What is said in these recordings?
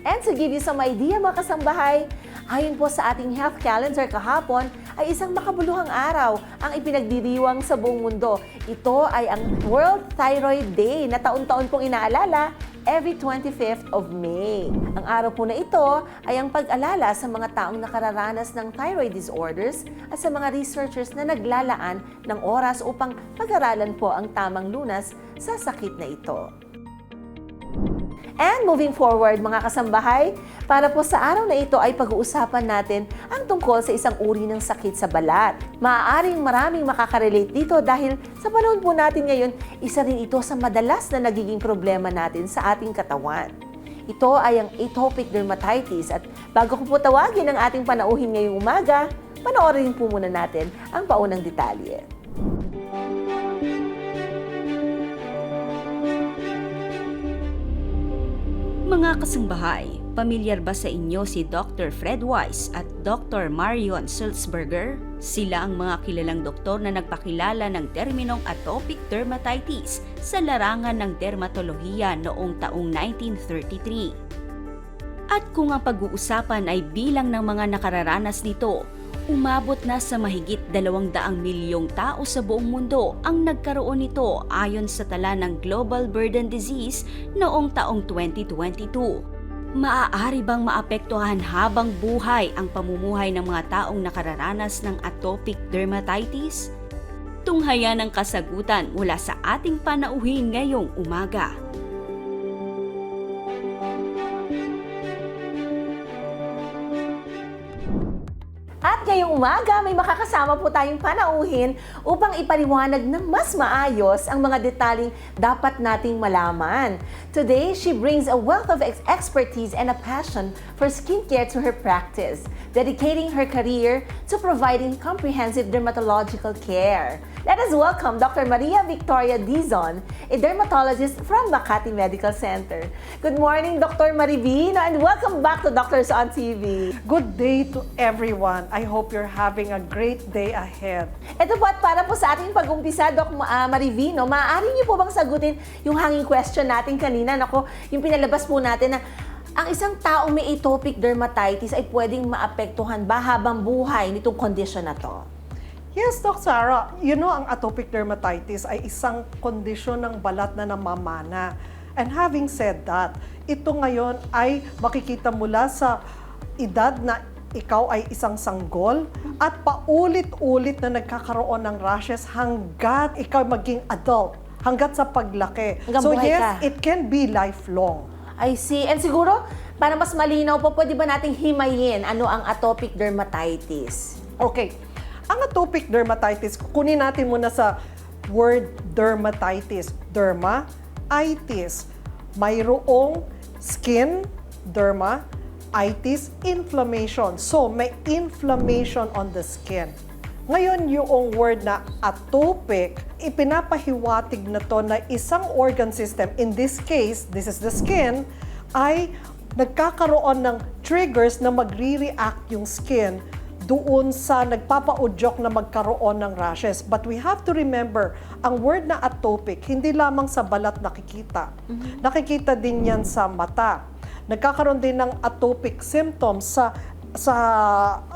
And to give you some idea mga kasambahay, ayon po sa ating health calendar kahapon, ay isang makabuluhang araw ang ipinagdiriwang sa buong mundo. Ito ay ang World Thyroid Day na taon-taon pong inaalala every 25th of May. Ang araw po na ito ay ang pag-alala sa mga taong nakararanas ng thyroid disorders at sa mga researchers na naglalaan ng oras upang pag-aralan po ang tamang lunas sa sakit na ito. And moving forward mga kasambahay, para po sa araw na ito ay pag-uusapan natin ang tungkol sa isang uri ng sakit sa balat. Maaaring maraming makakarelate dito dahil sa panahon po natin ngayon, isa rin ito sa madalas na nagiging problema natin sa ating katawan. Ito ay ang Atopic Dermatitis at bago ko po tawagin ang ating panauhin ngayong umaga, panoorin po muna natin ang paunang detalye. Mga kasangbahay, pamilyar ba sa inyo si Dr. Fred Weiss at Dr. Marion Sulzberger? Sila ang mga kilalang doktor na nagpakilala ng terminong Atopic Dermatitis sa larangan ng dermatolohiya noong taong 1933. At kung ang pag-uusapan ay bilang ng mga nakararanas nito, umabot na sa mahigit 200 milyong tao sa buong mundo ang nagkaroon nito ayon sa tala ng Global Burden Disease noong taong 2022. Maaari bang maapektuhan habang buhay ang pamumuhay ng mga taong nakararanas ng atopic dermatitis? Tunghayan ang kasagutan mula sa ating panauhin ngayong umaga. At ngayong umaga, may makakasama po tayong panauhin upang ipaliwanag na mas maayos ang mga detaling dapat nating malaman. Today, she brings a wealth of expertise and a passion for skincare to her practice, dedicating her career to providing comprehensive dermatological care. Let us welcome Dr. Maria Victoria Dizon, a dermatologist from Makati Medical Center. Good morning, Dr. Marivino, and welcome back to Doctors on TV. Good day to everyone. I hope you're having a great day ahead. Ito po at para po sa ating pag-umpisa, Doc Marivino, maaari niyo po bang sagutin yung hanging question natin kanina? Nako, yung pinalabas po natin na ang isang taong may atopic dermatitis ay pwedeng maapektuhan ba habang buhay nitong condition na to? Yes, Doc Sarah. You know, ang atopic dermatitis ay isang kondisyon ng balat na namamana. And having said that, ito ngayon ay makikita mula sa edad na ikaw ay isang sanggol at paulit-ulit na nagkakaroon ng rashes hanggat ikaw maging adult, hanggat sa paglaki. So yes, it can be lifelong. I see. And siguro, para mas malinaw po, pwede ba nating himayin ano ang atopic dermatitis? Okay. Ang atopic dermatitis, kunin natin muna sa word dermatitis. Derma-itis. Mayroong skin, derma, itis, inflammation. So, may inflammation on the skin. Ngayon, yung word na atopic, ipinapahiwatig na to na isang organ system, in this case, this is the skin, ay nagkakaroon ng triggers na magre-react yung skin doon sa nagpapaudyok na magkaroon ng rashes. But we have to remember, ang word na atopic, hindi lamang sa balat nakikita. Nakikita din yan sa mata. Nagkakaroon din ng atopic symptoms sa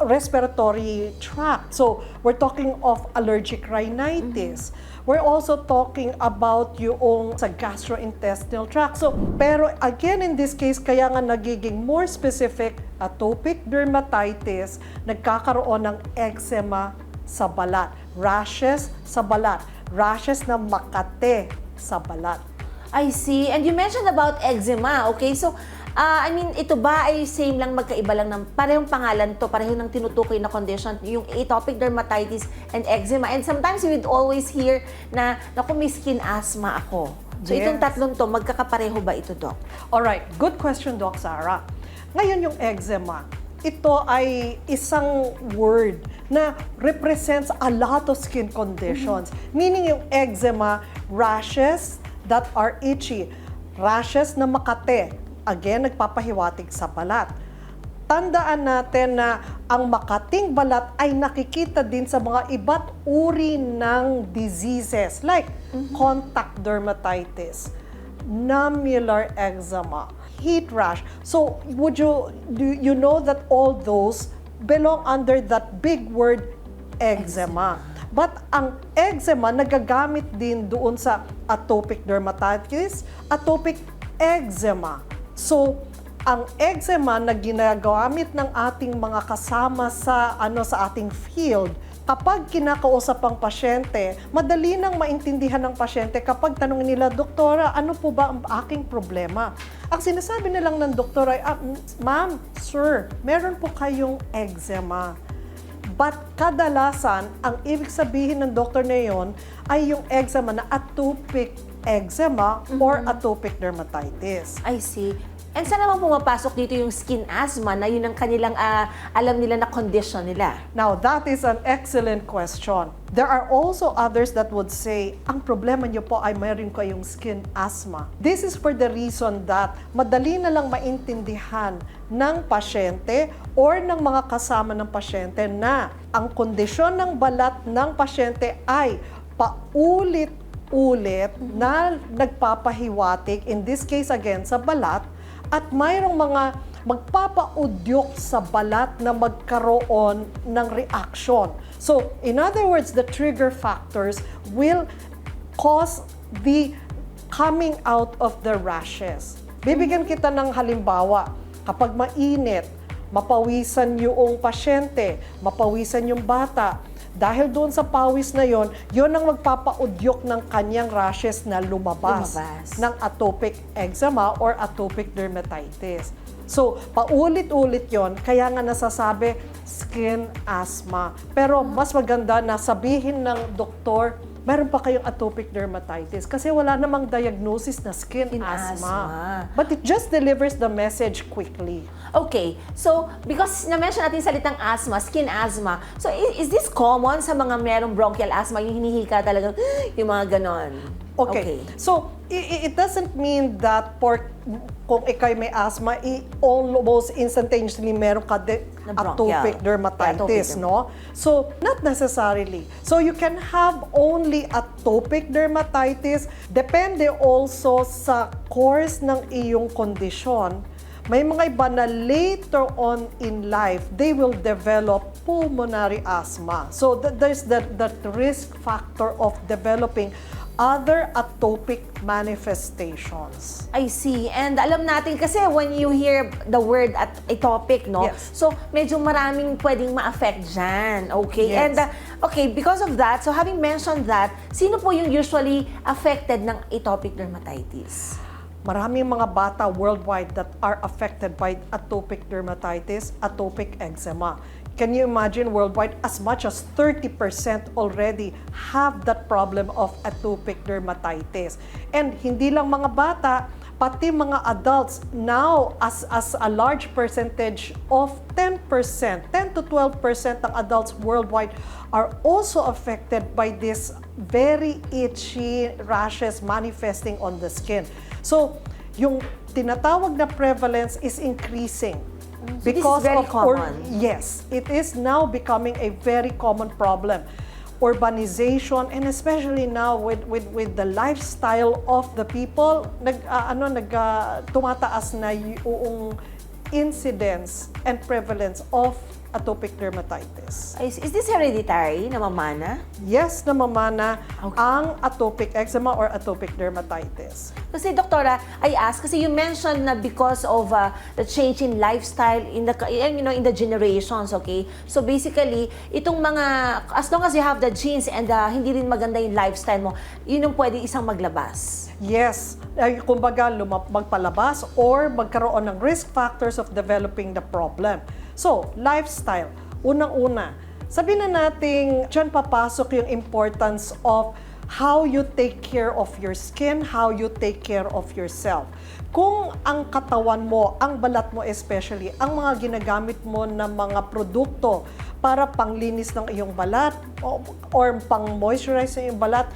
respiratory tract. So, we're talking of allergic rhinitis. We're also talking about yung sa gastrointestinal tract. So, pero again, in this case, kaya nga nagiging more specific, atopic dermatitis, nagkakaroon ng eczema sa balat, rashes sa balat, rashes na makate sa balat. I see. And you mentioned about eczema, okay? So, I mean, ito ba ay same lang, magkaiba lang ng parehong pangalan to, parehong ng tinutukoy na condition, yung atopic dermatitis and eczema. And sometimes we would always hear na, naku, may skin asthma ako. So, Yes. itong tatlong to, magkakapareho ba ito, Doc? Alright, good question, Doc Sarah. Ngayon yung eczema, ito ay isang word na represents a lot of skin conditions. Meaning yung eczema, rashes that are itchy, rashes na makate, again, nagpapahiwatig sa balat. Tandaan natin na ang makating balat ay nakikita din sa mga iba't uri ng diseases like contact dermatitis, nummular eczema, heat rash. So do you know that all those belong under that big word eczema? But ang eczema nagagamit din doon sa atopic dermatitis, atopic eczema. So ang eczema na ginagamit ng ating mga kasama sa sa ating field, kapag kinakausap ang pasyente, madali nang maintindihan ng pasyente kapag tanongin nila, Doktora, ano po ba ang aking problema? Ang sinasabi nilang ng doktor ay, Ma'am, Sir, meron po kayong eczema. But kadalasan, ang ibig sabihin ng doktor na yon ay yung eczema na atopic eczema or atopic dermatitis. I see. And saan naman pumapasok dito yung skin asthma na yun ang kanilang alam nila na condition nila? Now, that is an excellent question. There are also others that would say, ang problema niyo po ay mayroon kayong skin asthma. This is for the reason that madali na lang maintindihan ng pasyente or ng mga kasama ng pasyente na ang kondisyon ng balat ng pasyente ay paulit-ulit na nagpapahiwatig, in this case again sa balat, at mayroong mga magpapaudyok sa balat na magkaroon ng reaction. So, in other words, the trigger factors will cause the coming out of the rashes. Bibigyan kita ng halimbawa. Kapag mainit, mapawisan yung pasyente, mapawisan yung bata, dahil doon sa pawis na yon ang magpapaudyok ng kanyang rashes na lumabas ng atopic eczema or atopic dermatitis. So, paulit-ulit yon, kaya nga nasasabi, skin asthma. Pero mas maganda na sabihin ng doktor, meron pa kayong atopic dermatitis kasi wala namang diagnosis na skin asthma. But it just delivers the message quickly. Okay, so because na-mention natin salitang asthma, skin asthma, so is this common sa mga merong bronchial asthma, yung hinihika talagang, yung mga ganon? Okay. So it doesn't mean that kung ikay may asthma, almost instantaneously meron ka atopic dermatitis, no? So, not necessarily. So, you can have only atopic dermatitis. Depende also sa course ng iyong kondisyon. May mga iba na later on in life, they will develop pulmonary asthma. So, there's that risk factor of developing other atopic manifestations. I see. And alam natin kasi when you hear the word atopic, no? Yes. So, medyo maraming pwedeng ma-affect dyan. Okay? Yes. And, okay, because of that, so having mentioned that, sino po yung usually affected ng atopic dermatitis? Maraming mga bata worldwide that are affected by atopic dermatitis, atopic eczema. Can you imagine worldwide, as much as 30% already have that problem of atopic dermatitis. And hindi lang mga bata, pati mga adults now as a large percentage of 10%, 10 to 12% ng adults worldwide are also affected by this very itchy rashes manifesting on the skin. So, yung tinatawag na prevalence is increasing. So this is very common. Yes, it is now becoming a very common problem. Urbanization, and especially now with the lifestyle of the people, tumataas na yung incidence and prevalence of atopic dermatitis. Is this hereditary, namamana? Yes, namamana ang atopic eczema or atopic dermatitis. Kasi doktora, I ask kasi you mentioned na because of the change in lifestyle in the generations, okay? So basically, itong mga as long as you have the genes and hindi rin maganda yung lifestyle mo, yun yung pwede isang maglabas. Yes, kumbaga magpalabas or magkaroon ng risk factors of developing the problem. So, lifestyle. Unang-una, sabihin na natin, dyan papasok yung importance of how you take care of your skin, how you take care of yourself. Kung ang katawan mo, ang balat mo especially, ang mga ginagamit mo na mga produkto para panglinis ng iyong balat or pang-moisturize ng iyong balat,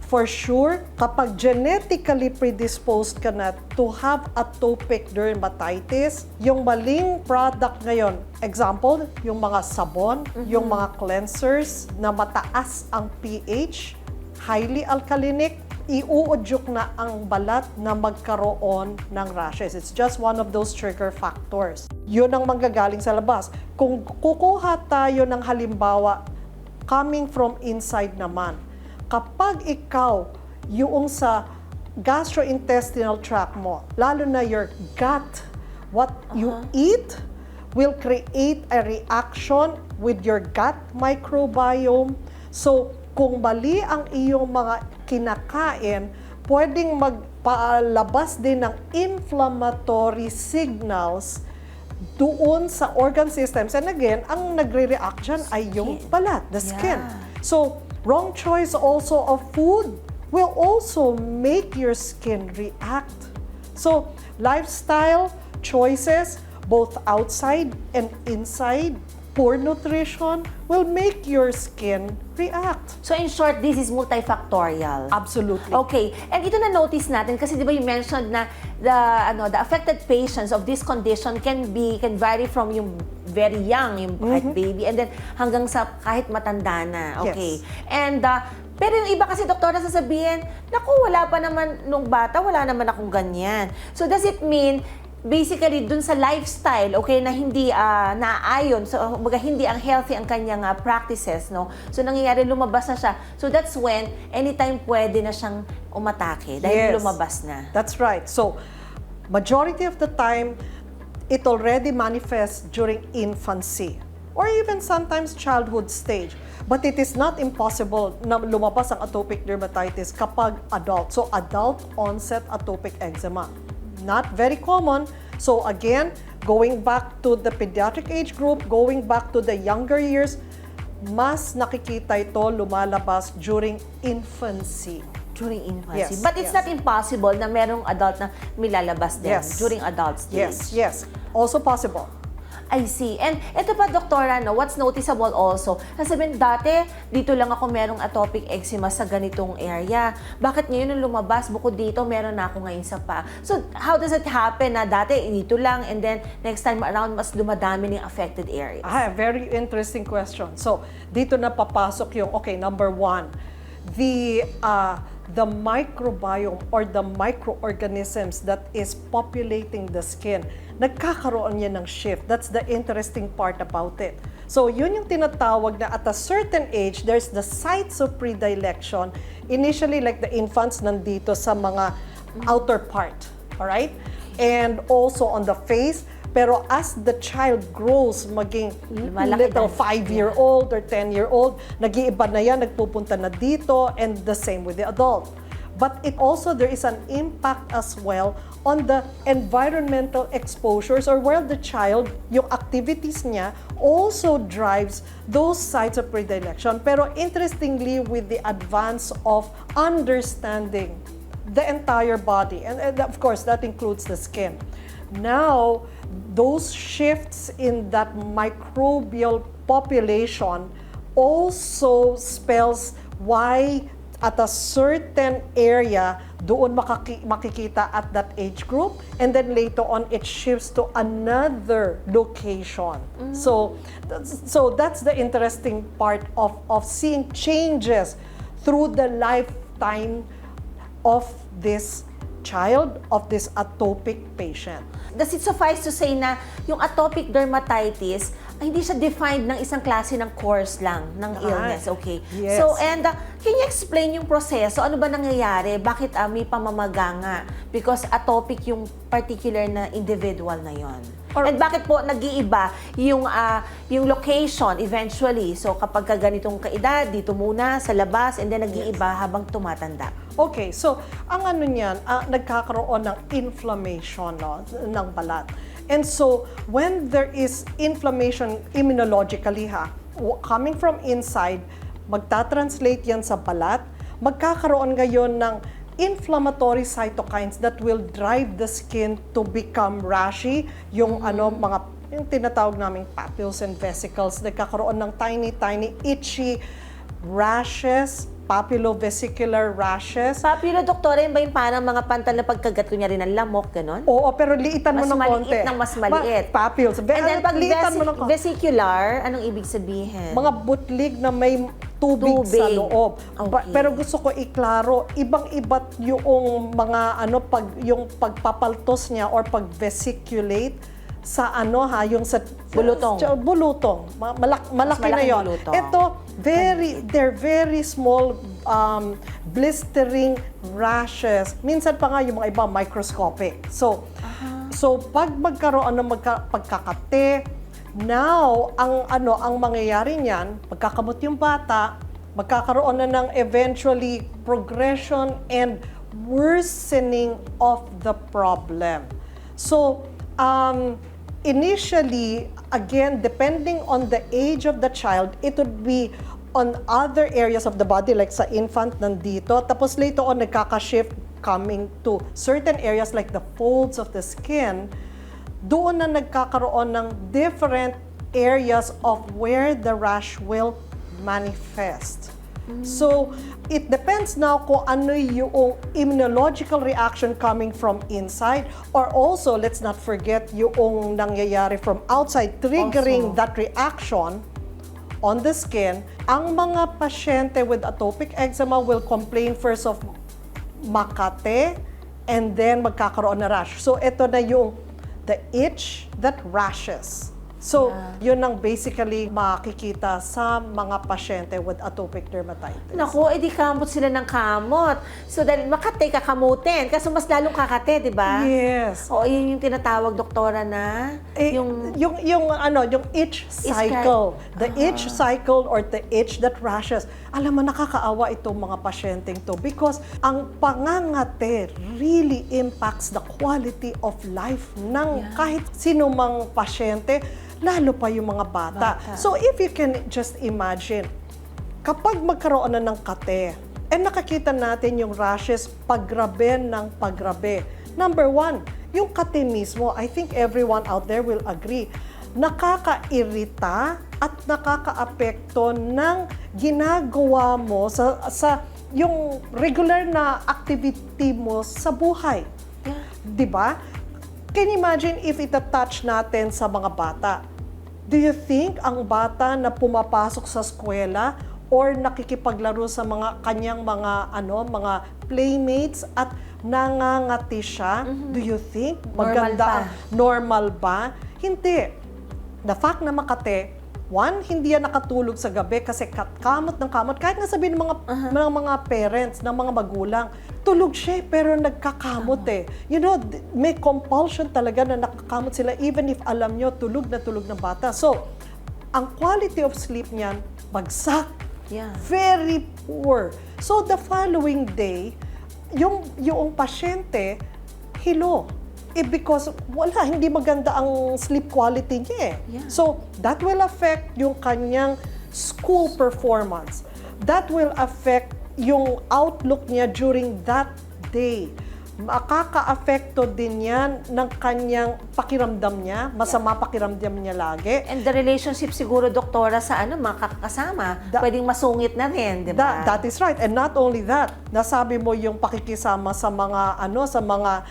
for sure, kapag genetically predisposed ka na to have atopic dermatitis, yung maling product ngayon, example, yung mga sabon, yung mga cleansers na mataas ang pH, highly alkalinic, iuudyok na ang balat na magkaroon ng rashes. It's just one of those trigger factors. Yun ang manggagaling sa labas. Kung kukuha tayo ng halimbawa, coming from inside naman, kapag ikaw yung sa gastrointestinal tract mo, lalo na your gut, what you eat will create a reaction with your gut microbiome. So, kung mali ang iyong mga kinakain, pwedeng magpalabas din ng inflammatory signals doon sa organ systems. And again, ang nagre-react dyan ay yung balat, the skin. So, wrong choice also of food will also make your skin react. So, lifestyle choices, both outside and inside, poor nutrition will make your skin react. So in short, this is multifactorial. Absolutely. Okay. And ito na notice natin kasi 'di ba you mentioned na the affected patients of this condition can vary from yung very young, yung kahit baby, and then hanggang sa kahit matanda na. Okay. Yes. And pero yung iba kasi doktora sasabihin, naku, wala pa naman nung bata, wala naman akong ganyan. So does it mean basically dun sa lifestyle, okay, na hindi naayon, so hindi ang healthy ang kanyang practices, no? So nangyayari, lumabas na siya. So that's when anytime pwede na siyang umatake dahil lumabas na. That's right. So majority of the time, it already manifests during infancy or even sometimes childhood stage. But it is not impossible na lumabas ang atopic dermatitis kapag adult. So adult onset atopic eczema. Not very common. So again, going back to the pediatric age group, going back to the younger years, mas nakikita ito lumalabas during infancy. During infancy. Yes, But it's not impossible na merong adult na milalabas din during adult stage. Yes. Also possible. I see. And ito pa, doktora, no, what's noticeable also, nasabihin, dati, dito lang ako merong atopic eczema sa ganitong area. Bakit ngayon nung lumabas, bukod dito, meron na ako ngayon sa pa. So, how does it happen na dati, dito lang, and then next time around, mas dumadami ng affected areas? Very interesting question. So, dito na papasok yung, okay, number one, the microbiome or the microorganisms that is populating the skin, nagkakaroon niya ng shift. That's the interesting part about it. So, yun yung tinatawag na at a certain age, there's the sites of predilection. Initially, like the infants, nandito sa mga outer part. Alright? And also on the face. Pero as the child grows, maging little 5-year-old or 10-year-old, nag-iiba na yan, nagpupunta na dito, and the same with the adult. But it also, there is an impact as well on the environmental exposures or where the child, yung activities niya, also drives those sites of predilection. Pero interestingly, with the advance of understanding the entire body, and of course, that includes the skin. Now, those shifts in that microbial population also spells why at a certain area doon makikita at that age group, and then later on it shifts to another location. So that's the interesting part of seeing changes through the lifetime of this child, of this atopic patient. Does it suffice to say na yung atopic dermatitis, hindi siya defined ng isang klase ng course lang ng illness, okay? Yes. So, and can you explain yung proseso? Ano ba nangyayari? Bakit may pamamaga nga? Because atopic yung particular na individual na yon. And bakit po nag-iiba yung location eventually? So, kapag ganitong kaedad, dito muna sa labas, and then nag-iiba habang tumatanda. Okay, so ang ano niyan, nagkakaroon ng inflammation, no, ng balat. And so when there is inflammation immunologically, coming from inside, magta-translate yan sa balat, magkakaroon ngayon ng inflammatory cytokines that will drive the skin to become rashy, yung yung tinatawag naming papules and vesicles, nagkakaroon ng tiny itchy rashes, papulovesicular rashes. Papulo, doktora, yun ba yung parang mga pantal na pagkagat ko niya rin ng lamok, gano'n? Oo, pero liitan mo ng konti. Mas maliit. Papules. And then pag liitan mo ng konti. vesicular, anong ibig sabihin? Mga butlig na may tubig sa loob. Okay. Pero gusto ko iklaro, ibang-iba yung mga yung pagpapaltos niya or pag-vesiculate sa yung sa Bulutong. Bulutong. Malaki na malaking 'yon. bulutong. Ito they're very small blistering rashes. Minsan pa nga yung mga iba microscopic. So pag magkaroon ng pagkakate, now, ang mangyayari niyan, magkakamot yung bata, magkakaroon na ng eventually progression and worsening of the problem. So, initially, again, depending on the age of the child, it would be on other areas of the body, like sa infant nandito, tapos later on, nagkaka-shift coming to certain areas like the folds of the skin, doon na nagkakaroon ng different areas of where the rash will manifest. So, it depends now kung ano yung immunological reaction coming from inside, or also, let's not forget yung nangyayari from outside triggering Also, that reaction on the skin. Ang mga pasyente with atopic eczema will complain first of Makati, and then magkakaroon na rash. So, ito na yung the itch that rashes. So, yun ang basically makikita sa mga pasyente with atopic dermatitis. Naku, edi kamot sila ng kamot. So, dahil makate, kakamutin. Kaso mas lalong kakate, di ba? Yes. O, yun yung tinatawag, doktora, na Yung itch cycle. The itch cycle or the itch that rashes. Alam mo, nakakaawa itong mga pasyenteng to because ang pangangate really impacts the quality of life ng kahit sino mang pasyente, lalo pa yung mga bata. So if you can just imagine, kapag magkaroon na ng kate, nakakita natin yung rashes paggrabe ng paggrabe. Number one, yung kate mismo, I think everyone out there will agree, nakakairita at nakakaapekto ng ginagawa mo sa yung regular na activity mo sa buhay. Yeah. 'Di ba? Can you imagine if ita-touch natin sa mga bata? Do you think ang bata na pumapasok sa eskwela or nakikipaglaro sa mga kanyang mga playmates at nangangati siya, do you think maganda normal ba? Hindi. The fact na makate, one, hindi yan nakatulog sa gabi kasi kamot ng kamot. Kahit nasabihin ng mga parents, ng mga magulang, tulog siya pero nagkakamot eh. You know, may compulsion talaga na nakakamot sila even if alam nyo tulog na tulog ng bata. So, ang quality of sleep niyan, bagsak. Yeah. Very poor. So, the following day, yung pasyente, hilo. Because hindi maganda ang sleep quality niya eh. Yeah. So, that will affect yung kanyang school performance. That will affect yung outlook niya during that day. Makaka-apekto din yan ng kanyang pakiramdam niya, masama pakiramdam niya lagi. And the relationship siguro, doktora, sa mga kasama, pwedeng masungit na rin, di ba? That is right. And not only that, nasabi mo yung pakikisama sa mga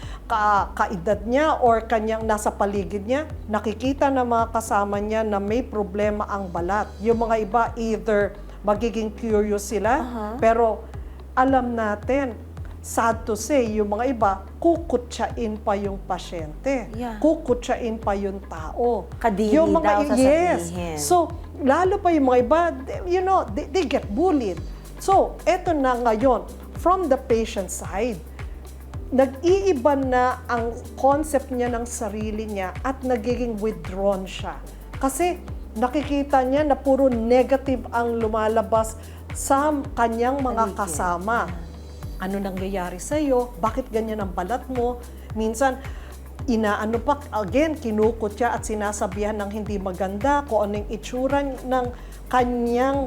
kaedad niya or kanyang nasa paligid niya, nakikita ng mga kasama niya na may problema ang balat. Yung mga iba, either magiging curious sila, pero alam natin, sad to say, yung mga iba, kukutsain pa yung pasyente. Yeah. Kukutsain pa yung tao. Kadiri yung daw yes. sasabihin. So, lalo pa yung mga iba, they get bullied. So, eto na ngayon, from the patient side, nag-iiba na ang concept niya ng sarili niya at nagiging withdrawn siya. Kasi nakikita niya na puro negative ang lumalabas sa kanyang mga kasama. Ano nangyayari sa iyo? Bakit ganyan ang balat mo? Minsan, kinukutya at sinasabihan ng hindi maganda kung ano yung itsura ng kanyang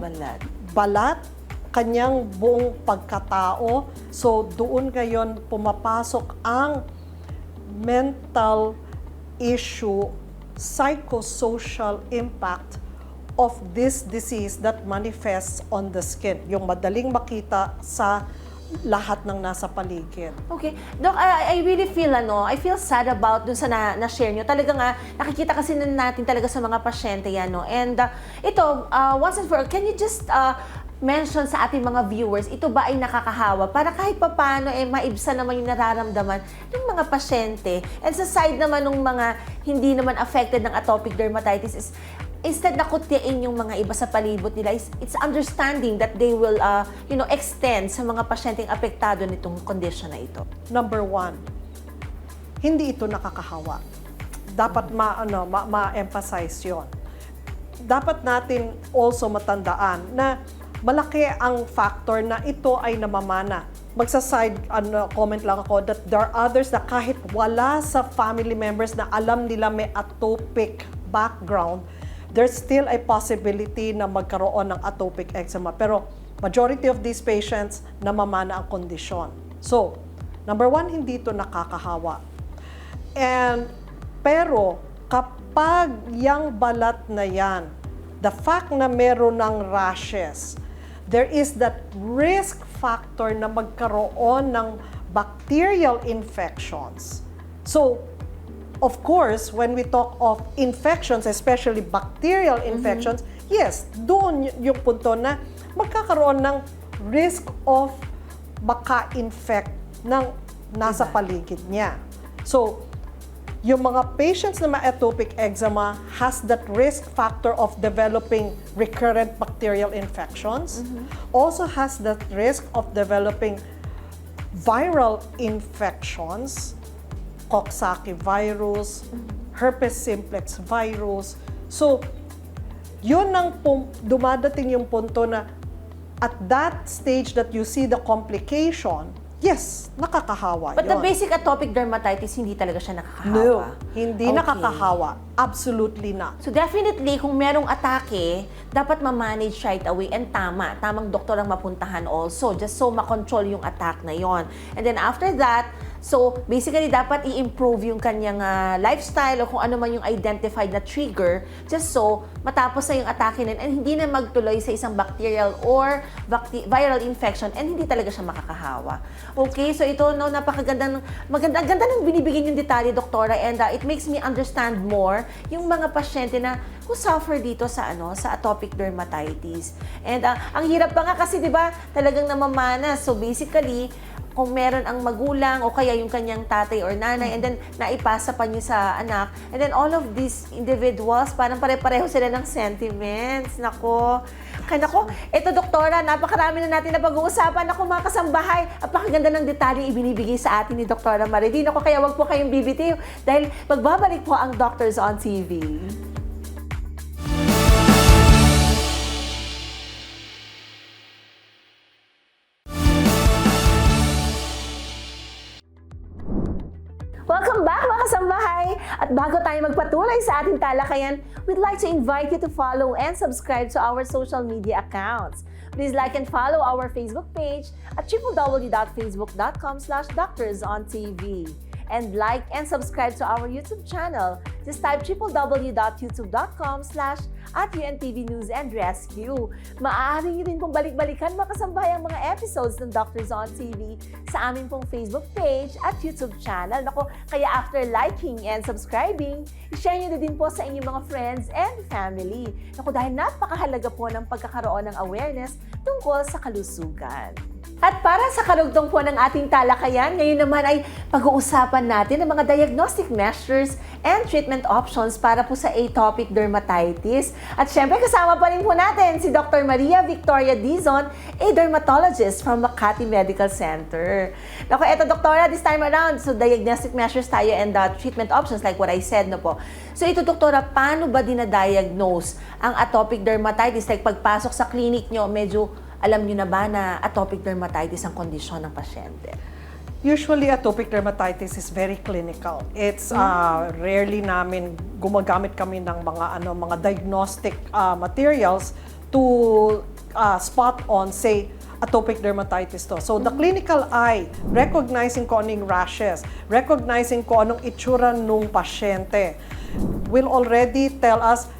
balat, kanyang buong pagkatao. So, doon ngayon pumapasok ang mental issue, psychosocial impact of this disease that manifests on the skin. Yung madaling makita sa lahat ng nasa paligid. Okay. Doc, I really feel, I feel sad about dun sa na-share nyo. Talaga nga, nakikita kasi natin talaga sa mga pasyente yan, no? And ito, once and for all, can you just mention sa ating mga viewers, ito ba ay nakakahawa para kahit papaano maibsan naman yung nararamdaman ng mga pasyente. And sa side naman ng mga hindi naman affected ng atopic dermatitis is instead na kutyain yung mga iba sa palibot nila, it's understanding that they will extend sa mga pasyenteng apektado nitong condition na ito. Number 1, hindi ito nakakahawa. Dapat ma-emphasize yon. Dapat natin also matandaan na malaki ang factor na ito ay namamana. Magsa-side comment lang ako that there are others na kahit wala sa family members na alam nila may atopic background, there's still a possibility na magkaroon ng atopic eczema. Pero majority of these patients, namamana ang kondisyon. So, number 1, hindi ito nakakahawa. Pero kapag yung balat na yan, the fact na meron ng rashes, there is that risk factor na magkaroon ng bacterial infections. So, of course, when we talk of infections, especially bacterial infections, yes, doon yung punto na magkakaroon ng risk of maka-infect ng nasa paligid niya. So, yung mga patients na may atopic eczema has that risk factor of developing recurrent bacterial infections, also has that risk of developing viral infections, Coxsackie virus, herpes simplex virus. So, yun ang dumadating yung punto na at that stage that you see the complication, yes, nakakahawa But the yun. basic atopic dermatitis, hindi talaga siya nakakahawa? No, hindi Okay. nakakahawa. Absolutely not. So definitely, kung merong atake, dapat ma-manage right away and tamang doktor ang mapuntahan also, just so makontrol yung attack na yon. And then after that, so basically dapat i-improve yung kanyang lifestyle o kung ano man yung identified na trigger, just so matapos na yung atake na and hindi na magtuloy sa isang bacterial or viral infection and hindi talaga siya makakahawa. Okay, so ito napakaganda ng binibigyan yung detalye, doktora, and it makes me understand more yung mga pasyente na who suffer dito sa atopic dermatitis. And ang hirap pa nga kasi 'di ba, talagang namamana. So basically, kung meron ang magulang o kaya yung kanyang tatay or nanay and then naipasa pa niya sa anak, and then all of these individuals parang pare-pareho sila ng sentiments. Nako, ito doktora, napakarami na natin na pag-uusapan. Nako mga kasambahay, napakaganda ng detalye ibinibigay sa atin ni Doktora Maridin. Nako, kaya wag po kayong bibitiw dahil magbabalik po ang Doctors on TV. Welcome back mga kasambahay! At bago tayo magpatuloy sa ating talakayan, we'd like to invite you to follow and subscribe to our social media accounts. Please like and follow our Facebook page at www.facebook.com/doctorsontv. And like and subscribe to our YouTube channel. Just type www.youtube.com/UNTV News and Rescue. Maaari nyo rin pong balik-balikan makasambahay ang mga episodes ng Doctors on TV sa amin pong Facebook page at YouTube channel. Nako, kaya after liking and subscribing, i-share nyo na din po sa inyong mga friends and family. Nako, dahil napakahalaga po ng pagkakaroon ng awareness tungkol sa kalusugan. At para sa karugtong po ng ating talakayan, ngayon naman ay pag-uusapan natin ang mga diagnostic measures and treatment options para po sa atopic dermatitis. At syempre kasama pa rin po natin si Dr. Maria Victoria Dizon, a dermatologist from Makati Medical Center. Naku, eto doktora, this time around, so diagnostic measures tayo and treatment options like what I said na po. So ito doktora, paano ba dinadiagnose ang atopic dermatitis? Like pagpasok sa clinic nyo, medyo alam nyo na ba na atopic dermatitis ang kondisyon ng pasyente? Usually, atopic dermatitis is very clinical. It's rarely namin gumagamit kami ng mga diagnostic materials to spot on, say, atopic dermatitis to. So, the clinical eye, recognizing kung anong rashes, recognizing kung anong itsura nung pasyente, will already tell us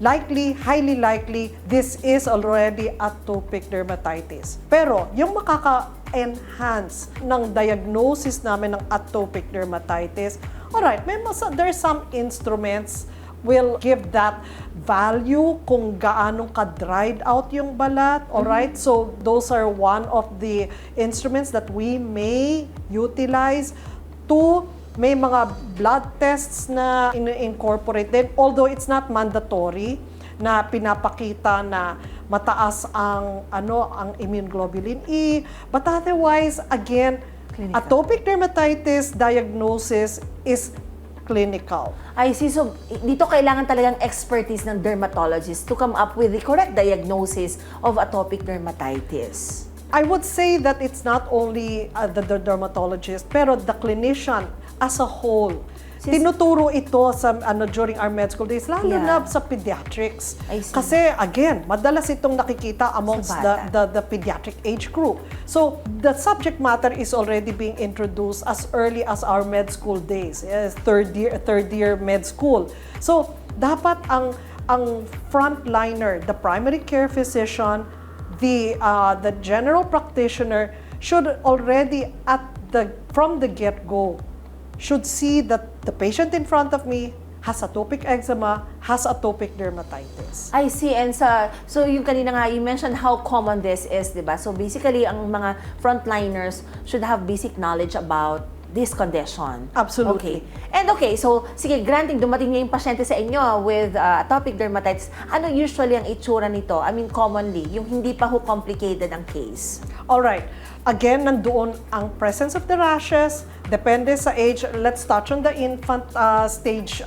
likely, highly likely, this is already atopic dermatitis. Pero, yung makaka-enhance ng diagnosis namin ng atopic dermatitis, alright, there's some instruments will give that value kung gaano ka-dried out yung balat, alright? So, those are one of the instruments that we may utilize. Two, may mga blood tests na incorporate din, although it's not mandatory na pinapakita na mataas ang immune globulin E, but otherwise, again, Clinical. atopic dermatitis diagnosis is clinical. I see. So, dito kailangan talagang expertise ng dermatologist to come up with the correct diagnosis of atopic dermatitis. I would say that it's not only the dermatologist, pero the clinician as a whole. Tinuturo ito sa during our med school days, lalo na sa pediatrics. I see. Kasi again, madalas itong nakikita amongst Sa the pediatric age group. So, the subject matter is already being introduced as early as our med school days, third year med school. So, dapat ang frontliner, the primary care physician, the general practitioner should already from the get-go should see that the patient in front of me has atopic eczema, has atopic dermatitis. I see. And so yung kanina nga, you mentioned how common this is, di ba? So basically, ang mga frontliners should have basic knowledge about this condition. Absolutely. Okay. So, sige, granting dumating niya yung pasyente sa inyo with atopic dermatitis, ano usually ang itsura nito? I mean, commonly, yung hindi pa ho complicated ang case. Alright. Again, nandoon ang presence of the rashes. Depende sa age. Let's touch on the infant stage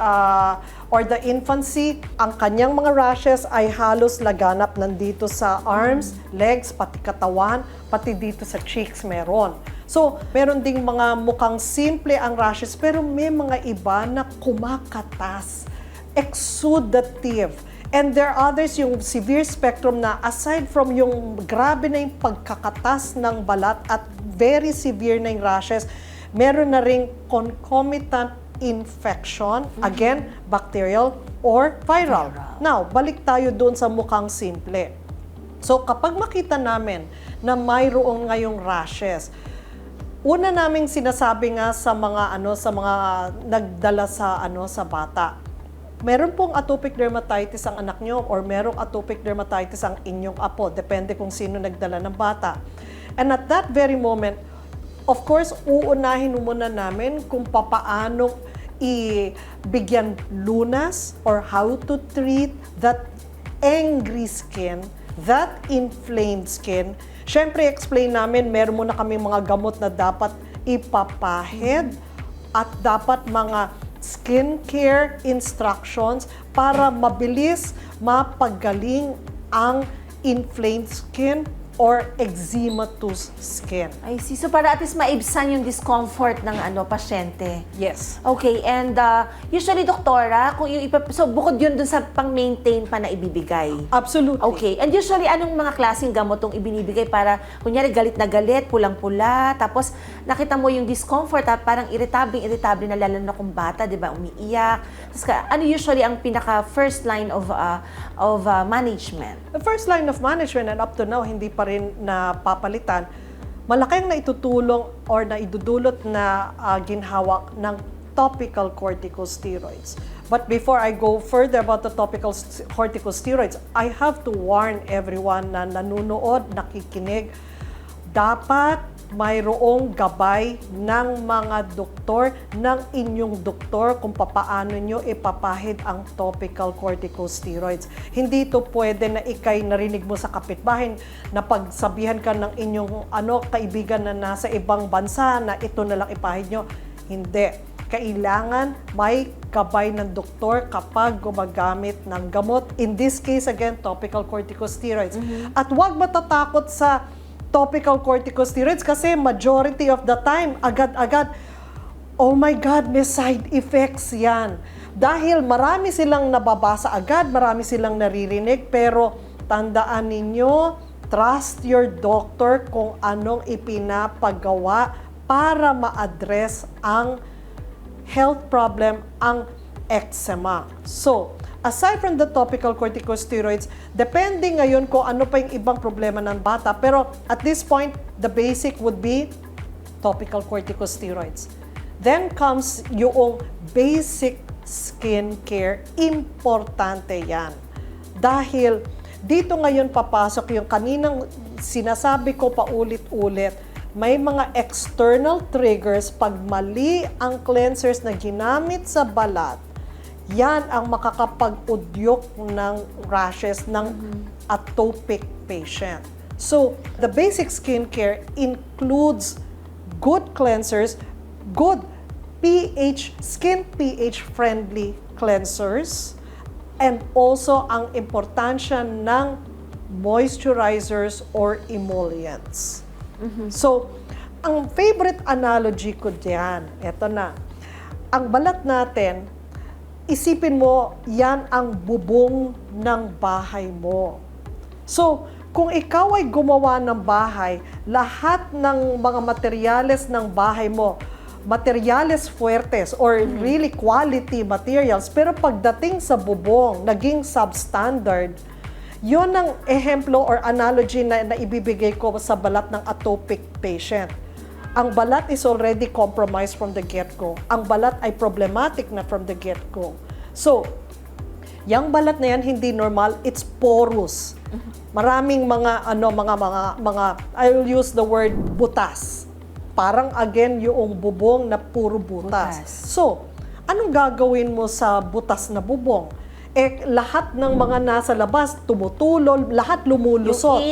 or the infancy. Ang kanyang mga rashes ay halos laganap nandito sa arms, legs, pati katawan, pati dito sa cheeks meron. So, meron ding mga mukhang simple ang rashes, pero may mga iba na kumakatas, exudative. And there are others, yung severe spectrum na aside from yung grabe na yung pagkakatas ng balat at very severe na yung rashes, meron na ring concomitant infection, again, bacterial or viral. Now, balik tayo doon sa mukhang simple. So, kapag makita namin na mayroong ngayong rashes, una naming sinasabi nga sa mga nagdala sa bata. Meron pong atopic dermatitis ang anak nyo or merong atopic dermatitis ang inyong apo, depende kung sino nagdala ng bata. And at that very moment, of course, uunahin muna namin kung papaano ibigyan lunas or how to treat that angry skin, that inflamed skin. Siyempre, explain namin, meron muna kami mga gamot na dapat ipapahid at dapat mga skincare instructions para mabilis mapagaling ang inflamed skin or eczematous skin. I see. So, para at least maibsan yung discomfort ng pasyente. Yes. Okay, and usually, doktora, kung yung so bukod yun dun sa pang-maintain pa na ibibigay. Absolutely. Okay, and usually, anong mga klaseng gamot yung ibinibigay para, kunyari, galit na galit, pulang-pula, tapos nakita mo yung discomfort, parang irritable na lalo na kung bata, di ba, umiiyak. Tapos, ano usually ang pinaka-first line of management? The first line of management, and up to now, hindi pa rin napapalitan, malaking naitutulong or naidudulot na ginhawak ng topical corticosteroids. But before I go further about the topical corticosteroids, I have to warn everyone na nanunood, nakikinig, dapat mayroong gabay ng mga doktor, ng inyong doktor kung papaano nyo ipapahid ang topical corticosteroids. Hindi ito pwede na ikay narinig mo sa kapitbahay na pagsabihan ka ng inyong kaibigan na nasa ibang bansa na ito na lang ipahid nyo. Hindi. Kailangan may gabay ng doktor kapag gumagamit ng gamot. In this case, again, topical corticosteroids. At huwag matatakot sa topical corticosteroids kasi majority of the time, agad-agad, oh my God, may side effects yan. Dahil marami silang nababasa agad, marami silang naririnig, pero tandaan ninyo, trust your doctor kung anong ipinapagawa para ma-address ang health problem, ang eczema. So, aside from the topical corticosteroids, depende ngayon kung ano pa yung ibang problema ng bata. Pero at this point, the basic would be topical corticosteroids. Then comes yung basic skincare. Importante yan. Dahil dito ngayon papasok yung kaninang sinasabi ko paulit-ulit, may mga external triggers pag mali ang cleansers na ginamit sa balat, yan ang makakapag-udyok ng rashes ng atopic patient. So, the basic skincare includes good cleansers, good skin pH-friendly cleansers, and also ang importansya ng moisturizers or emollients. So, ang favorite analogy ko diyan, eto na. Ang balat natin, isipin mo, yan ang bubong ng bahay mo. So, kung ikaw ay gumawa ng bahay, lahat ng mga materyales ng bahay mo, materials fuertes or really quality materials, pero pagdating sa bubong, naging substandard, yun ang ehemplo or analogy na ibibigay ko sa balat ng atopic patient. Ang balat is already compromised from the get-go. Ang balat ay problematic na from the get-go. So, yung balat na yan hindi normal, it's porous. Maraming mga I'll use the word butas. Parang again yung bubong na puro butas. So, anong gagawin mo sa butas na bubong? Lahat ng mga nasa labas tumutulol, lahat lumulusot.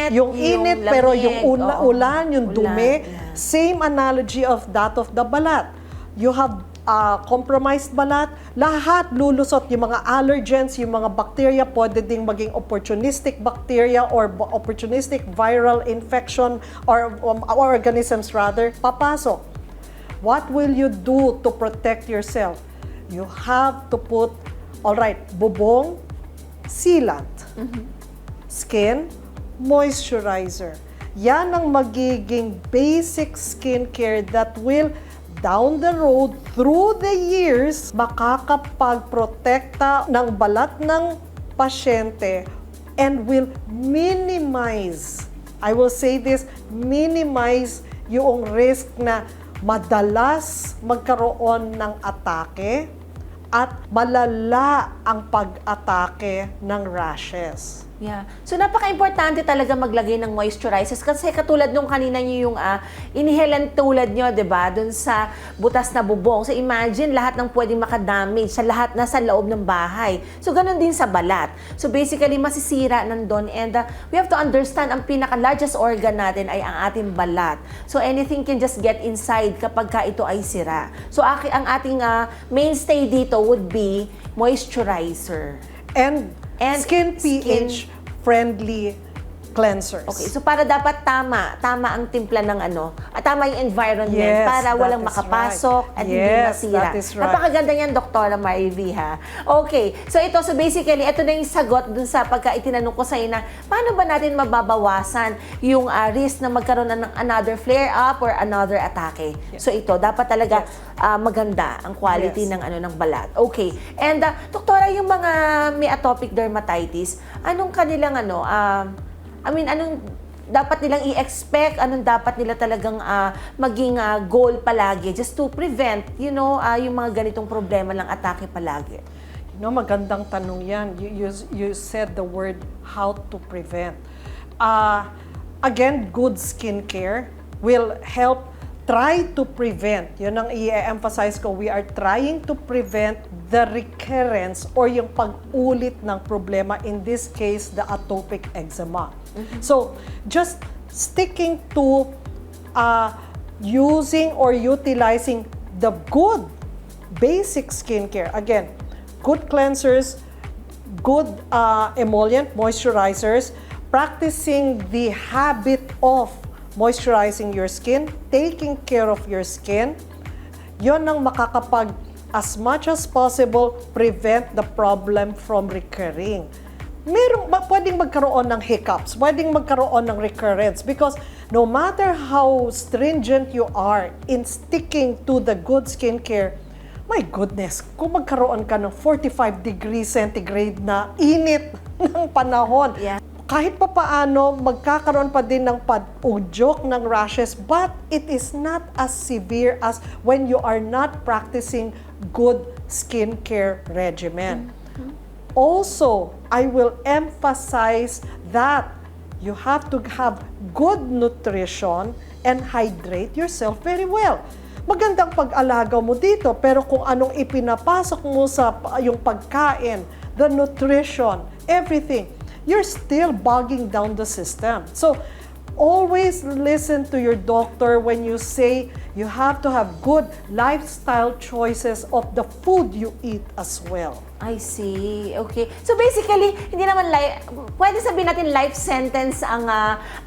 Yung init, pero lamig, yung ulan, yung dumi, yeah. same analogy of that of the balat. You have compromised balat, lahat lulusot. Yung mga allergens, yung mga bacteria, pwede ding maging opportunistic bacteria or opportunistic viral infection or organisms rather, papasok. What will you do to protect yourself? You have to put, alright, bubong, sealant, skin, moisturizer. Yan ang magiging basic skincare that will down the road, through the years, makakapagprotekta ng balat ng pasyente and will minimize, I will say this, minimize yung risk na madalas magkaroon ng atake at malala ang pag-atake ng rashes. Yeah. So, napaka-importante talaga maglagay ng moisturizers kasi katulad nung kanina nyo yung inihelan tulad nyo, diba? Dun sa butas na bubong. So, imagine lahat ng pwedeng makadamage sa lahat na sa loob ng bahay. So, ganun din sa balat. So, basically, masisira nandun and we have to understand ang pinaka-largest organ natin ay ang ating balat. So, anything can just get inside kapag ito ay sira. So, ang ating mainstay dito would be moisturizer. And skin pH friendly cleansers. Okay, so para dapat tama ang timpla ng tama yung environment Yes, para walang that is makapasok right. at hindi Yes, masira. that is right. Napakaganda yan, Doktora Marivy, ha? Okay, so basically, ito na yung sagot dun sa itinanong ko sa'yo na paano ba natin mababawasan yung risk na magkaroon ng another flare-up or another atake. Yes. So ito, dapat talaga maganda ang quality Yes. ng balat. Okay, and Doktora, yung mga may atopic dermatitis, anong kanilang anong dapat nilang i-expect, anong dapat nila talagang maging goal palagi just to prevent, yung mga ganitong problema ng atake palagi? Magandang tanong yan. You said the word how to prevent. Again, good skincare will help try to prevent. Yun ang i-emphasize ko. We are trying to prevent the recurrence or yung pag-ulit ng problema, in this case, the atopic eczema. So, just sticking to using or utilizing the good basic skincare. Again, good cleansers, good emollient moisturizers, practicing the habit of moisturizing your skin, taking care of your skin, yon ang makakapag, as much as possible, prevent the problem from recurring. Pwedeng magkaroon ng hiccups, pwedeng magkaroon ng recurrence because no matter how stringent you are in sticking to the good skincare, my goodness, kung magkaroon ka ng 45 degrees centigrade na init ng panahon, Yeah. kahit pa paano, magkakaroon pa din ng pag-udyok ng rashes, but it is not as severe as when you are not practicing good skincare regimen. Also, I will emphasize that you have to have good nutrition and hydrate yourself very well. Magandang pag-alaga mo dito, pero kung anong ipinapasok mo sa yung pagkain, the nutrition, everything, you're still bogging down the system. So, always listen to your doctor when you say you have to have good lifestyle choices of the food you eat as well. I see. Okay. So basically, hindi naman pwede sabihin natin life sentence ang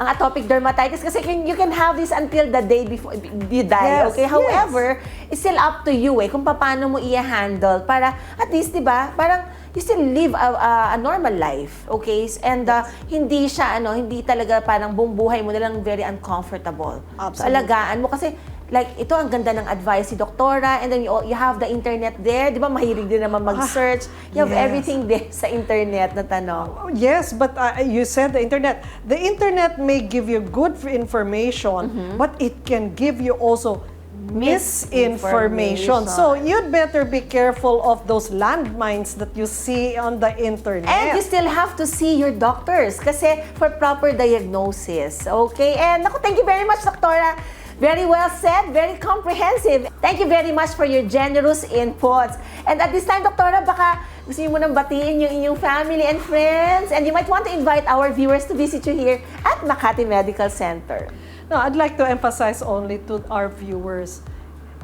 atopic dermatitis kasi you can have this until the day before you die. Yes, Okay. yes. However, it's still up to you kung paano mo i-handle para at least, 'di ba? Parang you still live a normal life. Okay? And hindi siya hindi talaga parang buong buhay mo na lang very uncomfortable. So Absolutely. alagaan mo kasi like, ito ang ganda ng advice si Doktora, and then you have the internet there. Di ba, mahilig din naman mag-search. You have yes. everything there sa internet na tanong. Yes, but you said the internet. The internet may give you good information, but it can give you also misinformation. So you'd better be careful of those landmines that you see on the internet. And you still have to see your doctors kasi for proper diagnosis. Okay? And ako, thank you very much, Doktora. Very well said, very comprehensive. Thank you very much for your generous inputs. And at this time, Doktora, baka gusto niyo munang batiin yung inyong family and friends, and you might want to invite our viewers to visit you here at Makati Medical Center. Now, I'd like to emphasize only to our viewers,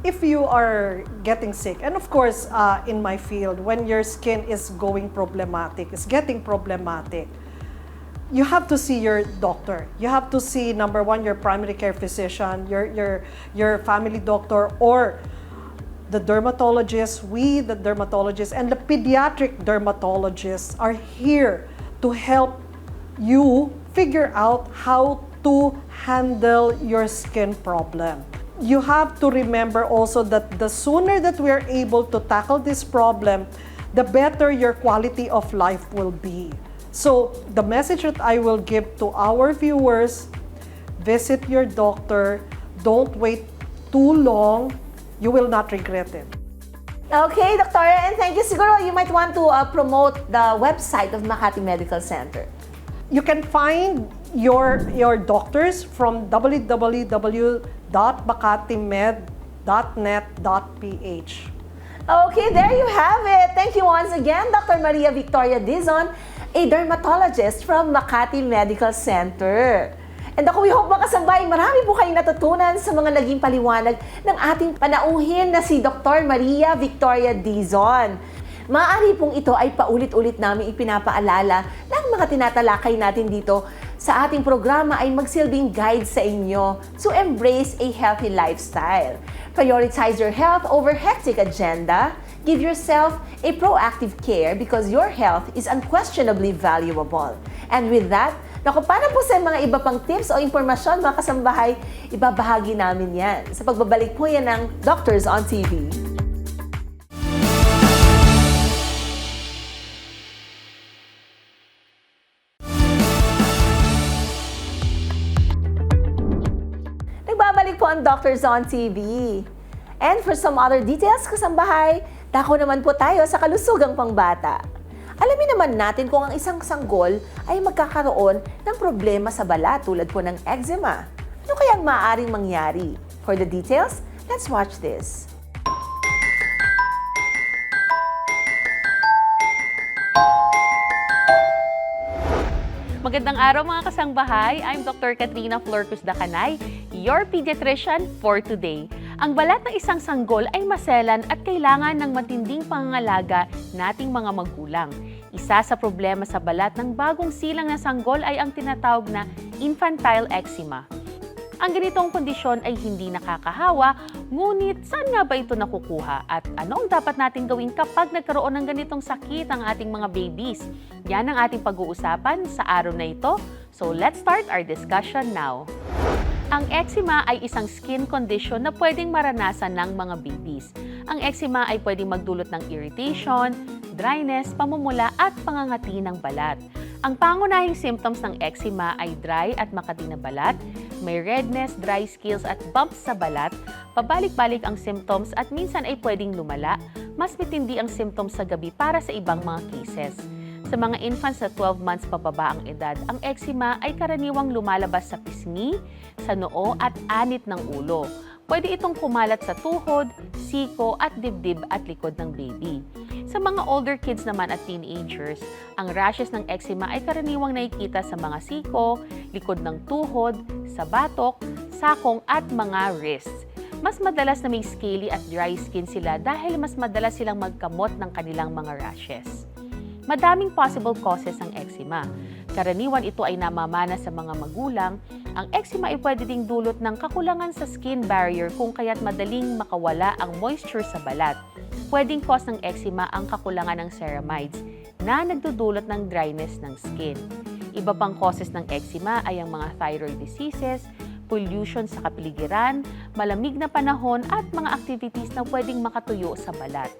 if you are getting sick, and of course, in my field, when your skin is getting problematic, you have to see your doctor. You have to see, number one, your primary care physician, your family doctor, or the dermatologist. We, the dermatologists, and the pediatric dermatologists are here to help you figure out how to handle your skin problem. You have to remember also that the sooner that we are able to tackle this problem, the better your quality of life will be. So, the message that I will give to our viewers, visit your doctor, don't wait too long, you will not regret it. Okay, Doktora, and thank you. Siguro you might want to promote the website of Makati Medical Center. You can find your doctors from www.makatimed.net.ph. Okay, there you have it. Thank you once again, Dr. Maria Victoria Dizon, a dermatologist from Makati Medical Center. And ako, we hope mga kasabay, marami po kayong natutunan sa mga naging paliwanag ng ating panauhin na si Dr. Maria Victoria Dizon. Maaari pong ito ay paulit-ulit namin ipinapaalala na ang mga tinatalakay natin dito sa ating programa ay magsilbing guide sa inyo to embrace a healthy lifestyle. Prioritize your health over hectic agenda. Give yourself a proactive care because your health is unquestionably valuable. And with that, naku, para po sa mga iba pang tips o impormasyon, mga kasambahay, ibabahagi namin yan sa pagbabalik po yan ng Doctors on TV. Nagbabalik po ang Doctors on TV. And for some other details, kasambahay, dako naman po tayo sa kalusugang pangbata. Alamin naman natin kung ang isang sanggol ay magkakaroon ng problema sa balat tulad po ng eczema. Ano kayang maaaring mangyari? For the details, let's watch this. Magandang araw mga kasangbahay. I'm Dr. Katrina Florcus Dacanay, your pediatrician for today. Ang balat ng isang sanggol ay maselan at kailangan ng matinding pangangalaga nating mga magulang. Isa sa problema sa balat ng bagong silang na sanggol ay ang tinatawag na infantile eczema. Ang ganitong kondisyon ay hindi nakakahawa, ngunit saan nga ba ito nakukuha? At ano ang dapat natin gawin kapag nagkaroon ng ganitong sakit ang ating mga babies? Yan ang ating pag-uusapan sa araw na ito. So let's start our discussion now. Ang eczema ay isang skin condition na pwedeng maranasan ng mga babies. Ang eczema ay pwedeng magdulot ng irritation, dryness, pamumula at pangangati ng balat. Ang pangunahing symptoms ng eczema ay dry at makati na balat, may redness, dry scales at bumps sa balat, pabalik-balik ang symptoms at minsan ay pwedeng lumala, mas matindi ang symptoms sa gabi para sa ibang mga cases. Sa mga infants na 12 months pababa ang edad, ang eczema ay karaniwang lumalabas sa pisngi, sa noo at anit ng ulo. Pwede itong kumalat sa tuhod, siko at dibdib at likod ng baby. Sa mga older kids naman at teenagers, ang rashes ng eczema ay karaniwang nakikita sa mga siko, likod ng tuhod, sa batok, sakong at mga wrists. Mas madalas na may scaly at dry skin sila dahil mas madalas silang magkamot ng kanilang mga rashes. Madaming possible causes ng eczema. Karaniwan ito ay namamana sa mga magulang. Ang eczema ay pwede ding dulot ng kakulangan sa skin barrier kung kaya't madaling makawala ang moisture sa balat. Pwedeng cause ng eczema ang kakulangan ng ceramides na nagdudulot ng dryness ng skin. Iba pang causes ng eczema ay ang mga thyroid diseases, pollution sa kapaligiran, malamig na panahon at mga activities na pwedeng makatuyo sa balat.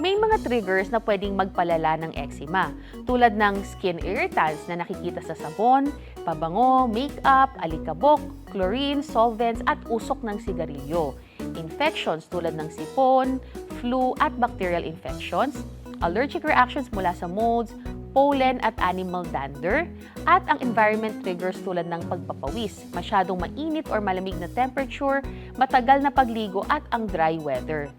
May mga triggers na pwedeng magpalala ng eczema, tulad ng skin irritants na nakikita sa sabon, pabango, makeup, alikabok, chlorine, solvents at usok ng sigarilyo. Infections tulad ng sipon, flu at bacterial infections, allergic reactions mula sa molds, pollen at animal dander, at ang environment triggers tulad ng pagpapawis, masyadong mainit or malamig na temperature, matagal na pagligo at ang dry weather.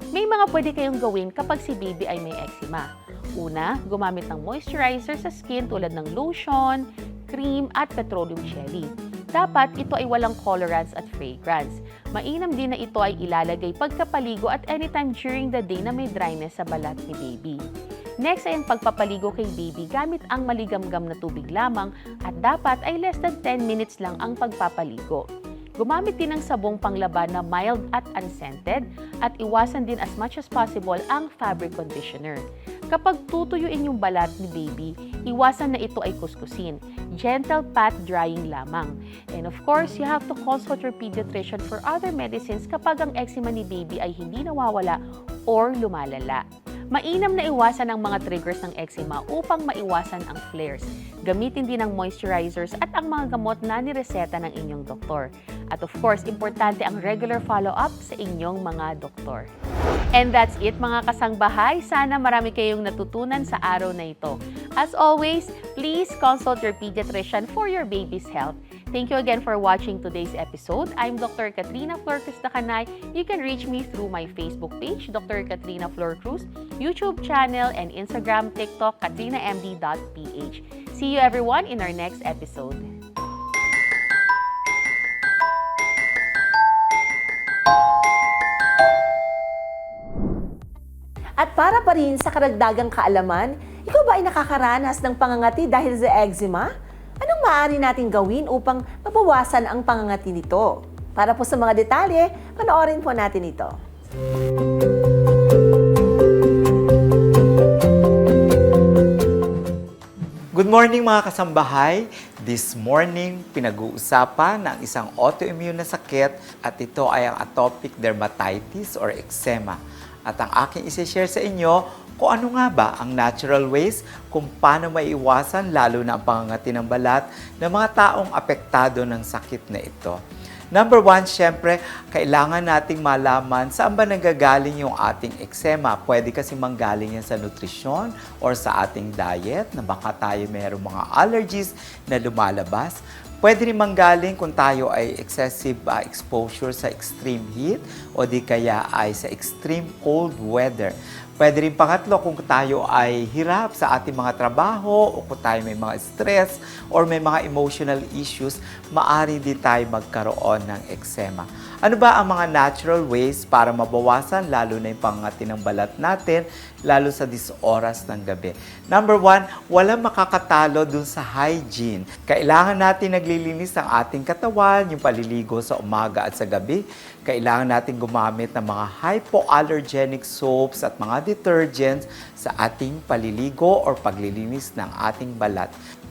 May mga pwede kayong gawin kapag si baby ay may eczema. Una, gumamit ng moisturizer sa skin tulad ng lotion, cream at petroleum jelly. Dapat ito ay walang colorants at fragrance. Mainam din na ito ay ilalagay pagkapaligo at anytime during the day na may dryness sa balat ni baby. Next ay ang pagpapaligo kay baby gamit ang maligamgam na tubig lamang at dapat ay less than 10 minutes lang ang pagpapaligo. Gumamit din ng sabong panglaban na mild at unscented at iwasan din as much as possible ang fabric conditioner. Kapag tutuyuin yung balat ni baby, iwasan na ito ay kuskusin. Gentle pat drying lamang. And of course, you have to consult your pediatrician for other medicines kapag ang eczema ni baby ay hindi nawawala or lumalala. Mainam na iwasan ang mga triggers ng eczema upang maiwasan ang flares. Gamitin din ang moisturizers at ang mga gamot na nireseta ng inyong doktor. At of course, importante ang regular follow-up sa inyong mga doktor. And that's it mga kasangbahay. Sana marami kayong natutunan sa araw na ito. As always, please consult your pediatrician for your baby's health. Thank you again for watching today's episode. I'm Dr. Katrina Flor Cruz Dacanay. You can reach me through my Facebook page, Dr. Katrina Flor Cruz, YouTube channel, and Instagram, TikTok, katrinamd.ph. See you everyone in our next episode. At para pa rin sa karagdagang kaalaman, ikaw ba ay nakakaranas ng pangangati dahil sa eczema? Anong maaari nating gawin upang mabawasan ang pangangati nito? Para po sa mga detalye, panoorin po natin ito. Good morning mga kasambahay! This morning, pinag-uusapan ng isang autoimmune na sakit at ito ay ang atopic dermatitis or eczema. At ang aking isi-share sa inyo kung ano nga ba ang natural ways kung paano maiiwasan lalo na ang pangangati ng balat ng mga taong apektado ng sakit na ito. Number one, syempre, kailangan nating malaman saan ba nanggagaling yung ating eczema. Pwede kasi manggaling yan sa nutrisyon or sa ating diet na baka tayo mayroong mga allergies na lumalabas. Pwede rin manggaling kung tayo ay excessive exposure sa extreme heat o di kaya ay sa extreme cold weather. Pwede rin pangatlo kung tayo ay hirap sa ating mga trabaho o kung tayo may mga stress or may mga emotional issues, maaari din tayo magkaroon ng eczema. Ano ba ang mga natural ways para mabawasan lalo na yung pangangati ng balat natin, lalo sa oras ng gabi? Number one, walang makakatalo dun sa hygiene. Kailangan natin naglilinis ng ating katawan, yung paliligo sa umaga at sa gabi. Kailangan natin gumamit ng mga hypoallergenic soaps at mga detergents sa ating paliligo or paglilinis ng ating balat.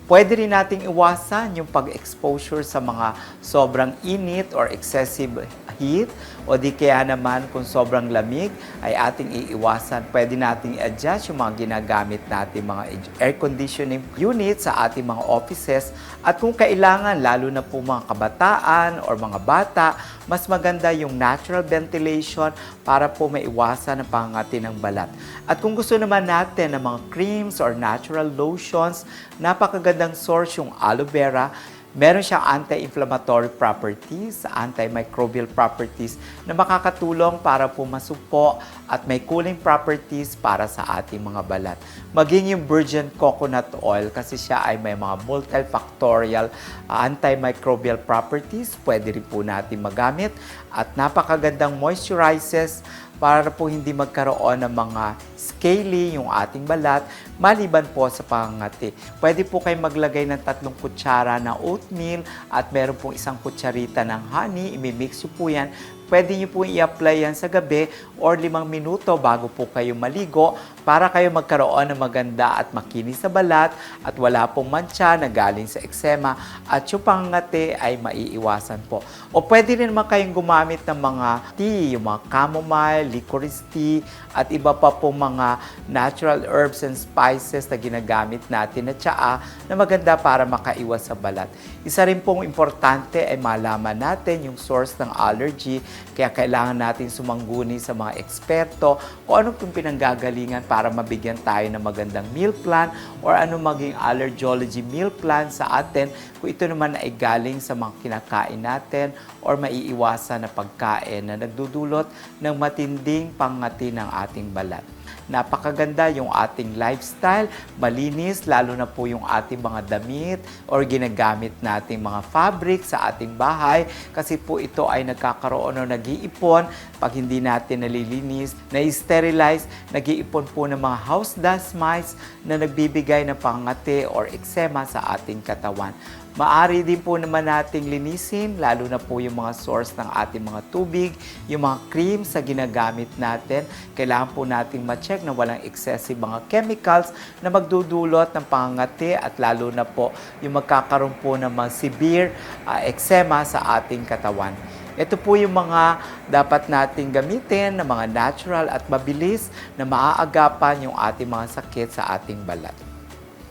Pwede rin nating iwasan yung pag-exposure sa mga sobrang init or excessive heat o di kaya naman kung sobrang lamig ay ating iiwasan. Pwede nating i-adjust yung mga ginagamit natin mga air conditioning unit sa ating mga offices. At kung kailangan, lalo na po mga kabataan or mga bata, mas maganda yung natural ventilation para po maiwasan ang pangangati ng balat. At kung gusto naman natin ng mga creams or natural lotions, napakagandang source yung aloe vera. Meron siyang anti-inflammatory properties, antimicrobial properties na makakatulong para po masupo at may cooling properties para sa ating mga balat. Maging yung virgin coconut oil kasi siya ay may mga multifactorial antimicrobial properties, pwede rin po natin magamit at napakagandang moisturizes para po hindi magkaroon ng mga scaly yung ating balat, maliban po sa pangangati. Pwede po kayo maglagay ng 3 kutsara na oatmeal at meron pong 1 kutsarita ng honey, imimix nyo po yan. Pwede nyo po i-apply yan sa gabi or 5 minuto bago po kayo maligo para kayo magkaroon ng maganda at makinis na balat at wala pong mancha na galing sa eksema at yung pangangati ay maiiwasan po. O pwede rin naman kayong gumamit ng mga tea, yung mga chamomile, licorice tea at iba pa pong mga natural herbs and spices na ginagamit natin na tsaa na maganda para makaiwas sa balat. Isa rin pong importante ay malaman natin yung source ng allergy. Kaya kailangan natin sumangguni sa mga eksperto kung ano pong pinanggagalingan para mabigyan tayo ng magandang meal plan or ano maging allergology meal plan sa atin kung ito naman ay galing sa mga kinakain natin or maiiwasan na pagkain na nagdudulot ng matinding pangati ng ating balat. Napakaganda yung ating lifestyle, malinis, lalo na po yung ating mga damit or ginagamit nating mga fabric sa ating bahay kasi po ito ay nagkakaroon o nag-iipon pag hindi natin nalilinis, na-sterilize, nag-iipon po ng mga house dust mites na nagbibigay ng pangati or eksema sa ating katawan. Maari din po naman nating linisin, lalo na po yung mga source ng ating mga tubig, yung mga creams sa ginagamit natin. Kailangan po nating ma-check na walang excessive mga chemicals na magdudulot ng pangangati at lalo na po yung magkakaroon po ng mga severe eczema sa ating katawan. Ito po yung mga dapat nating gamitin na mga natural at mabilis na maaagapan yung ating mga sakit sa ating balat.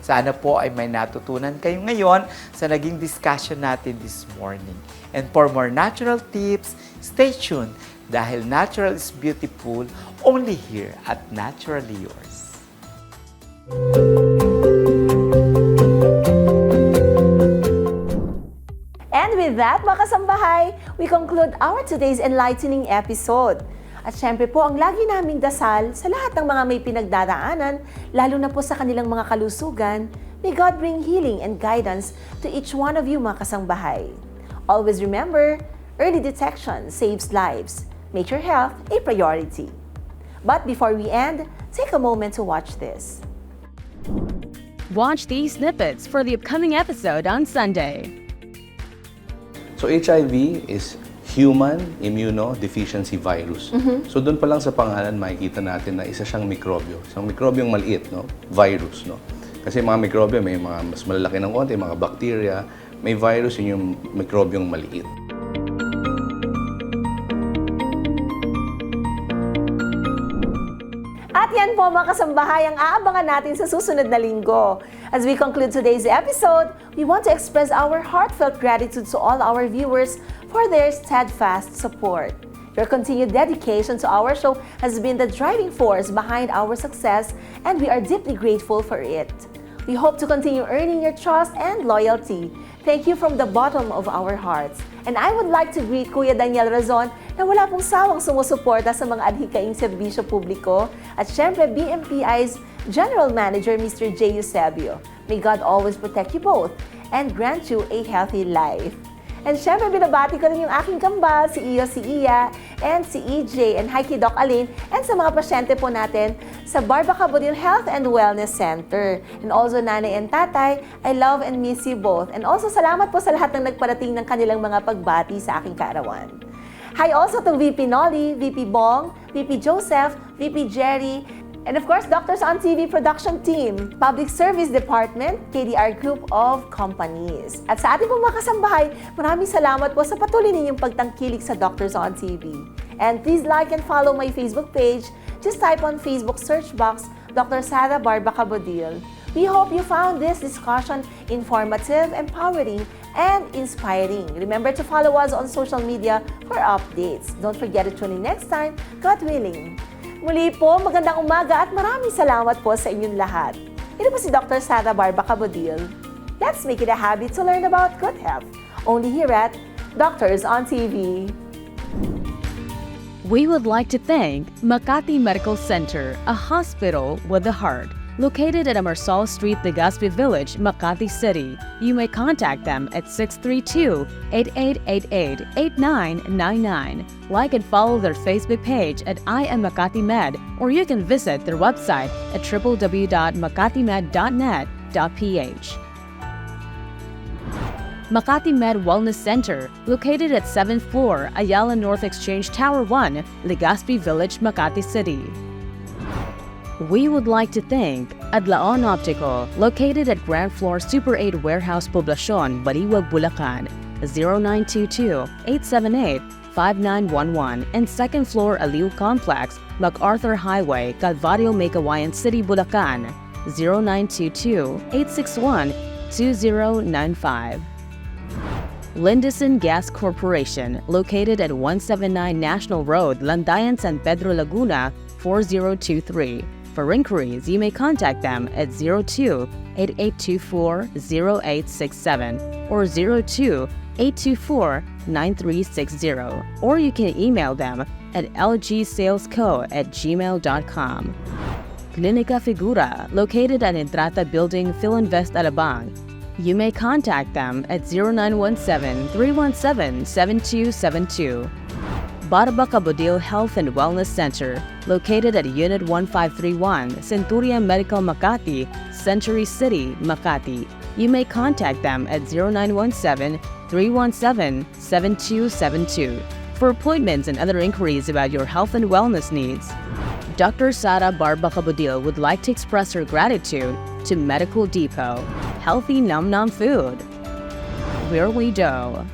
Sana po ay may natutunan kayo ngayon sa naging discussion natin this morning. And for more natural tips, stay tuned dahil natural is beautiful only here at Naturally Yours. And with that, mga kasambahay, we conclude our today's enlightening episode. At syempre po, ang lagi naming dasal sa lahat ng mga may pinagdadaanan, lalo na po sa kanilang mga kalusugan, may God bring healing and guidance to each one of you, mga kasangbahay. Always remember, early detection saves lives. Make your health a priority. But before we end, take a moment to watch this. Watch these snippets for the upcoming episode on Sunday. So HIV is human immunodeficiency virus. So doon pa lang sa pangalan makikita natin na isa siyang mikrobyo. Isang mikrobyong maliit, no? Virus, no? Kasi mga mikrobyo may mga mas malalaki ng konti, mga bacteria, may virus yun yung mikrobyong maliit. At yan po mga kasambahay ang aabangan natin sa susunod na linggo. As we conclude today's episode, we want to express our heartfelt gratitude to all our viewers for their steadfast support. Your continued dedication to our show has been the driving force behind our success, and we are deeply grateful for it. We hope to continue earning your trust and loyalty. Thank you from the bottom of our hearts. And I would like to greet Kuya Daniel Razon na wala pong sawang sumusuporta sa mga adhikaing serbisyo publiko at syempre BMPI's General Manager Mr. J. Eusebio. May God always protect you both and grant you a healthy life. And syempre, binabati ko rin yung aking kambal, si Iyo, si Iya, and si EJ, and hi kay Doc Alin, and sa mga pasyente po natin sa Barbacabudil Health and Wellness Center. And also, nanay and tatay, I love and miss you both. And also, salamat po sa lahat ng nagparating ng kanilang mga pagbati sa aking kaarawan. Hi also to VP Nolly, VP Bong, VP Joseph, VP Jerry, And of course, Doctors on TV production team, Public Service Department, KDR Group of Companies. At sa ating pong mga kasambahay, maraming salamat po sa patuloy ninyong pagtangkilik sa Doctors on TV. And please like and follow my Facebook page. Just type on Facebook search box, Dr. Sara Barba Cabodil. We hope you found this discussion informative, empowering, and inspiring. Remember to follow us on social media for updates. Don't forget to tune in next time, God willing. Muli po, magandang umaga at maraming salamat po sa inyong lahat. Ito po si Dr. Sara Barba Cabodil. Let's make it a habit to learn about good health. Only here at Doctors on TV. We would like to thank Makati Medical Center, a hospital with a heart. Located at Amarsal Street, Legazpi Village, Makati City. You may contact them at 632-8888-8999. Like and follow their Facebook page at I Am Makati Med, or you can visit their website at www.makatimed.net.ph. Makati Med Wellness Center, located at 7th floor, Ayala North Exchange Tower 1, Legazpi Village, Makati City. We would like to thank Adlaon Optical, located at ground floor Super 8 Warehouse Poblacion, Bariwag, Bulacan, 0922-878-5911, and second floor Aliw Complex, MacArthur Highway, Calvario, Meycauayan City, Bulacan, 0922-861-2095. Lindison Gas Corporation, located at 179 National Road, Landayan, San Pedro, Laguna, 4023. For inquiries, you may contact them at 02-8824-0867 or 02-824-9360, or you can email them at lgsalesco@gmail.com. Clinica Figura, located at Entrata Building, Philinvest, Alabang. You may contact them at 0917-317-7272. Barba Cabodil Health and Wellness Center, located at Unit 1531, Centurion Medical Makati, Century City, Makati. You may contact them at 0917-317-7272 for appointments and other inquiries about your health and wellness needs. Dr. Sara Barba Cabodil would like to express her gratitude to Medical Depot, healthy num-num food, where we do.